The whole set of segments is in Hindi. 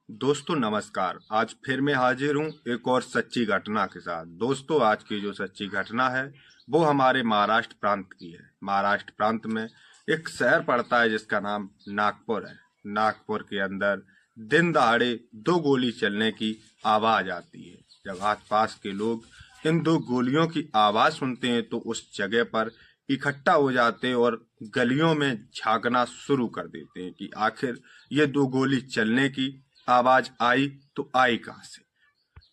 दोस्तों नमस्कार। आज फिर मैं हाजिर हूँ एक और सच्ची घटना के साथ। दोस्तों आज की जो सच्ची घटना है वो हमारे महाराष्ट्र प्रांत की है। महाराष्ट्र प्रांत में एक शहर पड़ता है जिसका नाम नागपुर है। नागपुर के अंदर दिन दहाड़े दो गोली चलने की आवाज आती है। जब आसपास के लोग इन दो गोलियों की आवाज सुनते हैं तो उस जगह पर इकट्ठा हो जाते हैं और गलियों में झांकना शुरू कर देते हैं कि आखिर ये दो गोली चलने की आवाज आई तो आई कहां से।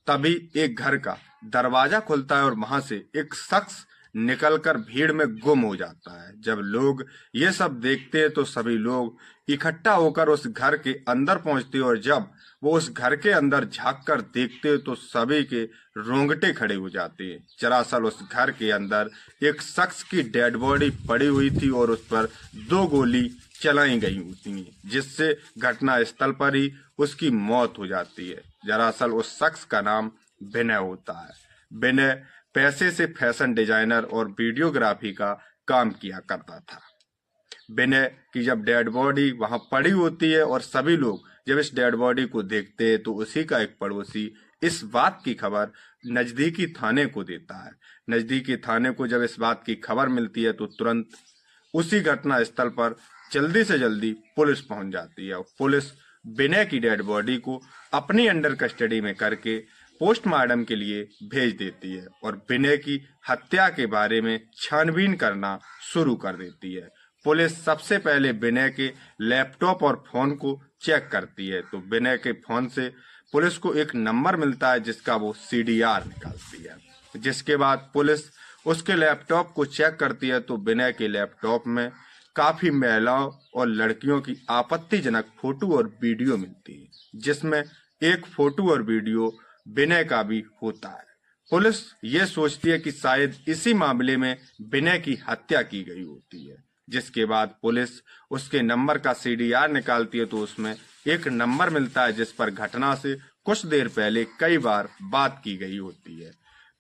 तभी एक घर का दरवाजा खुलता है और वहां से एक शख्स निकलकर भीड़ में गुम हो जाता है। जब लोग ये सब देखते हैं तो सभी लोग इकट्ठा होकर उस घर के अंदर पहुंचते हैं और जब वो उस घर के अंदर झांक कर देखते हैं तो सभी के रोंगटे खड़े हो जाते हैं। दरअसल उस घर के अंदर एक शख्स की डेड बॉडी पड़ी हुई थी और उस पर दो गोली चलाई गई होती हैं, जिससे घटना स्थल पर ही उसकी मौत हो जाती है। दरअसल उस शख्स का नाम विनय होता है। विनय पैसे से फैशन डिजाइनर और वीडियोग्राफी का काम किया करता था। विनय की जब डेड बॉडी वहां पड़ी होती है और सभी लोग जब इस डेड बॉडी को देखते हैं तो उसी का एक पड़ोसी इस बात की खबर नजदीकी थाने को देता है। नजदीकी थाने को जब इस बात की खबर मिलती है तो तुरंत उसी घटना स्थल पर जल्दी से जल्दी पुलिस पहुंच जाती है और पुलिस विनय की डेड बॉडी को अपनी अंडर कस्टडी में करके पोस्टमार्टम के लिए भेज देती है और विनय की हत्या के बारे में छानबीन करना शुरू कर देती है। पुलिस सबसे पहले विनय के लैपटॉप और फोन को चेक करती है तो विनय के फोन से पुलिस को एक नंबर मिलता है जिसका वो सीडीआर निकालती है। जिसके बाद पुलिस उसके लैपटॉप को चेक करती है तो विनय के लैपटॉप में काफी महिलाओं और लड़कियों की आपत्तिजनक फोटो और वीडियो मिलती है, जिसमें एक फोटो और वीडियो विनय का भी होता है। पुलिस ये सोचती है कि शायद इसी मामले में विनय की हत्या की गई होती है। जिसके बाद पुलिस उसके नंबर का सीडीआर निकालती है तो उसमें एक नंबर मिलता है जिस पर घटना से कुछ देर पहले कई बार बात की गई होती है।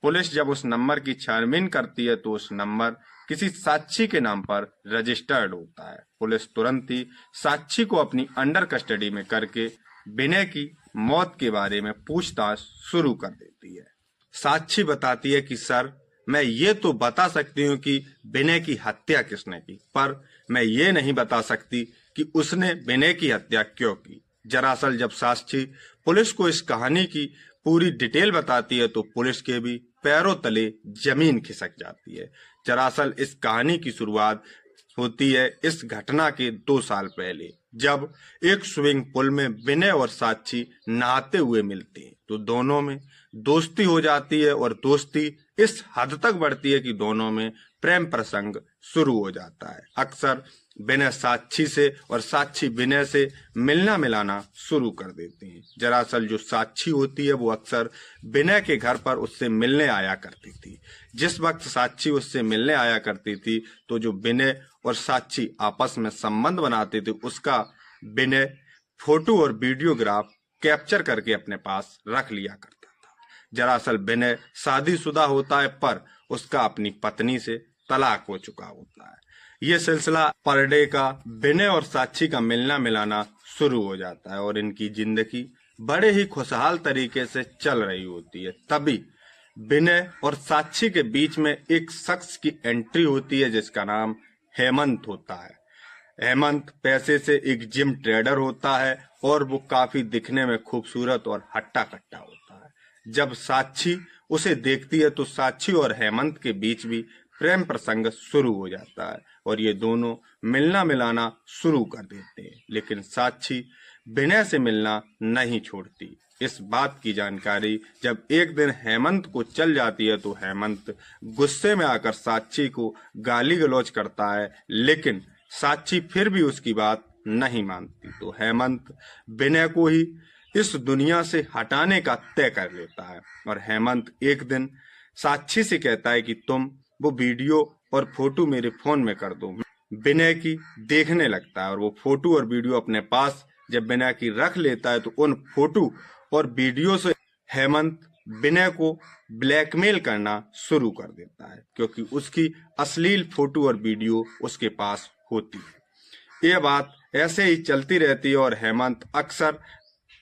पुलिस जब उस नंबर की छानबीन करती है तो उस नंबर किसी साक्षी के नाम पर रजिस्टर्ड होता है। पुलिस तुरंत ही साक्षी को अपनी अंडर कस्टडी में करके विनय की मौत के बारे में पूछताछ शुरू कर देती है। साक्षी बताती है कि सर, मैं ये तो बता सकती हूँ कि विनय की हत्या किसने की, पर मैं ये नहीं बता सकती कि उसने विनय की हत्या क्यों की। दरअसल जब साक्षी पुलिस को इस कहानी की पूरी डिटेल बताती है तो पुलिस के भी पैरों तले जमीन खिसक जाती है। दरअसल इस कहानी की शुरुआत होती है इस घटना के 2 साल पहले, जब एक स्विमिंग पूल में विनय और साक्षी नहाते हुए मिलते हैं तो दोनों में दोस्ती हो जाती है और दोस्ती इस हद तक बढ़ती है कि दोनों में प्रेम प्रसंग शुरू हो जाता है। अक्सर विनय साक्षी से और साक्षी विनय से मिलना मिलाना शुरू कर देते हैं। दरअसल जो साक्षी होती है वो अक्सर विनय के घर पर उससे मिलने आया करती थी। जिस वक्त साक्षी उससे मिलने आया करती थी तो जो विनय और साक्षी आपस में संबंध बनाते थे उसका विनय फोटो और वीडियोग्राफ कैप्चर करके अपने पास रख लिया करता था। दरअसल विनय शादीशुदा होता है पर उसका अपनी पत्नी से तलाक हो चुका होता है। ये सिलसिला पर डे का विनय और साक्षी का मिलना मिलाना शुरू हो जाता है और इनकी जिंदगी बड़े ही खुशहाल तरीके से चल रही होती है। तभी विनय और साक्षी के बीच में एक शख्स की एंट्री होती है जिसका नाम हेमंत होता है। हेमंत पैसे से एक जिम ट्रेडर होता है और वो काफी दिखने में खूबसूरत और हट्टा कट्टा होता है। जब साक्षी उसे देखती है तो साक्षी और हेमंत के बीच भी प्रेम प्रसंग शुरू हो जाता है और ये दोनों मिलना मिलाना शुरू कर देते हैं। लेकिन साक्षी विनय से मिलना नहीं छोड़ती। इस बात की जानकारी जब एक दिन हेमंत को चल जाती है तो हेमंत गुस्से में आकर साक्षी को गाली गलौज करता है, लेकिन साक्षी फिर भी उसकी बात नहीं मानती। तो हेमंत विनय को ही इस दुनिया से हटाने का तय कर लेता है और हेमंत एक दिन साक्षी से कहता है कि तुम वो वीडियो और फोटो मेरे फोन में कर दो। विनय की देखने लगता है और वो फोटो और वीडियो अपने पास जब विनय की रख लेता है तो उन फोटो और वीडियो से हेमंत विनय को ब्लैकमेल करना शुरू कर देता है क्योंकि उसकी अश्लील फोटो और वीडियो उसके पास होती है। ये बात ऐसे ही चलती रहती है और हेमंत अक्सर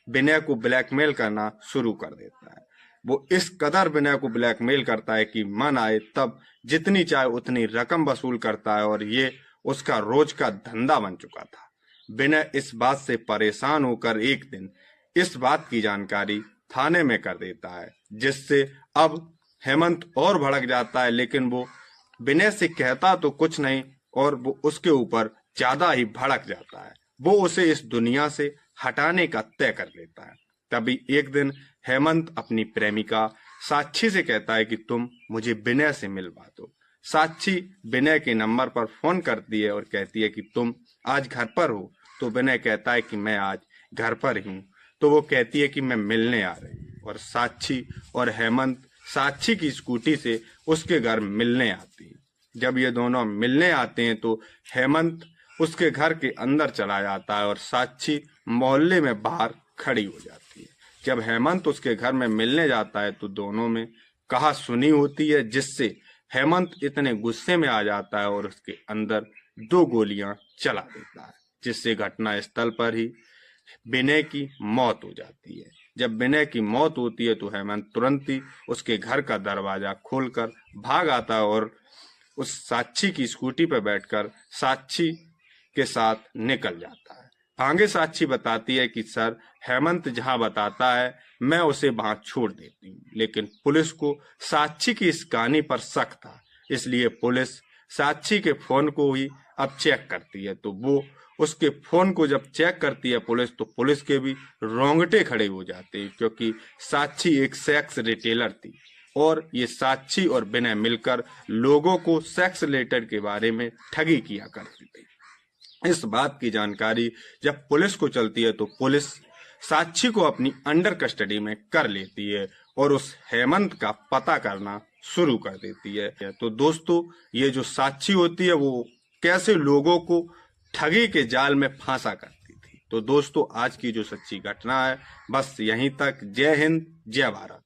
विनय को ब्लैकमेल करना शुरू कर देता है। वो इस कदर विनय को ब्लैकमेल करता है कि मन आए तब जितनी चाहे उतनी रकम वसूल करता है और ये उसका रोज का धंधा बन चुका था। विनय इस बात से परेशान होकर एक दिन इस बात की जानकारी थाने में कर देता है, जिससे अब हेमंत और भड़क जाता है, लेकिन वो विनय से कहता तो कुछ नहीं और वो उसके ऊपर ज्यादा ही भड़क जाता है। वो उसे इस दुनिया से हटाने का तय कर लेता है। तभी एक दिन हेमंत अपनी प्रेमिका साक्षी से कहता है कि तुम मुझे विनय से मिलवा दो। साक्षी विनय के नंबर पर फोन करती है और कहती है कि तुम आज घर पर हो। तो विनय कहता है कि मैं आज घर पर ही हूँ। तो वो कहती है कि मैं मिलने आ रही हूँ और साक्षी और हेमंत साक्षी की स्कूटी से उसके घर मिलने आती है। जब ये दोनों मिलने आते हैं तो हेमंत उसके घर के अंदर चला जाता है और साक्षी मोहल्ले में बाहर खड़ी हो जाती है। जब हेमंत उसके घर में मिलने जाता है तो दोनों में कहा सुनी होती है, जिससे हेमंत इतने गुस्से में आ जाता है और उसके अंदर 2 गोलियां चला देता है, जिससे घटना स्थल पर ही विनय की मौत हो जाती है। जब विनय की मौत होती है तो हेमंत तुरंत ही उसके घर का दरवाजा खोलकर भाग आता है और उस साक्षी की स्कूटी पर बैठकर साक्षी के साथ निकल जाता है। आगे साक्षी बताती है कि सर, हेमंत जहां बताता है मैं उसे वहां छोड़ देती हूँ, लेकिन पुलिस को साक्षी की इस कहानी पर शक था, इसलिए पुलिस साक्षी के फोन को ही अब चेक करती है। तो वो उसके फोन को जब चेक करती है पुलिस, तो पुलिस के भी रोंगटे खड़े हो जाते हैं, क्योंकि साक्षी एक सेक्स रिटेलर थी और ये साक्षी और विनय मिलकर लोगों को सेक्स रिलेटेड के बारे में ठगी किया करती थी। इस बात की जानकारी जब पुलिस को चलती है तो पुलिस साक्षी को अपनी अंडर कस्टडी में कर लेती है और उस हेमंत का पता करना शुरू कर देती है। तो दोस्तों, ये जो साक्षी होती है वो कैसे लोगों को ठगी के जाल में फांसा करती थी। तो दोस्तों, आज की जो सच्ची घटना है बस यहीं तक। जय हिंद, जय भारत।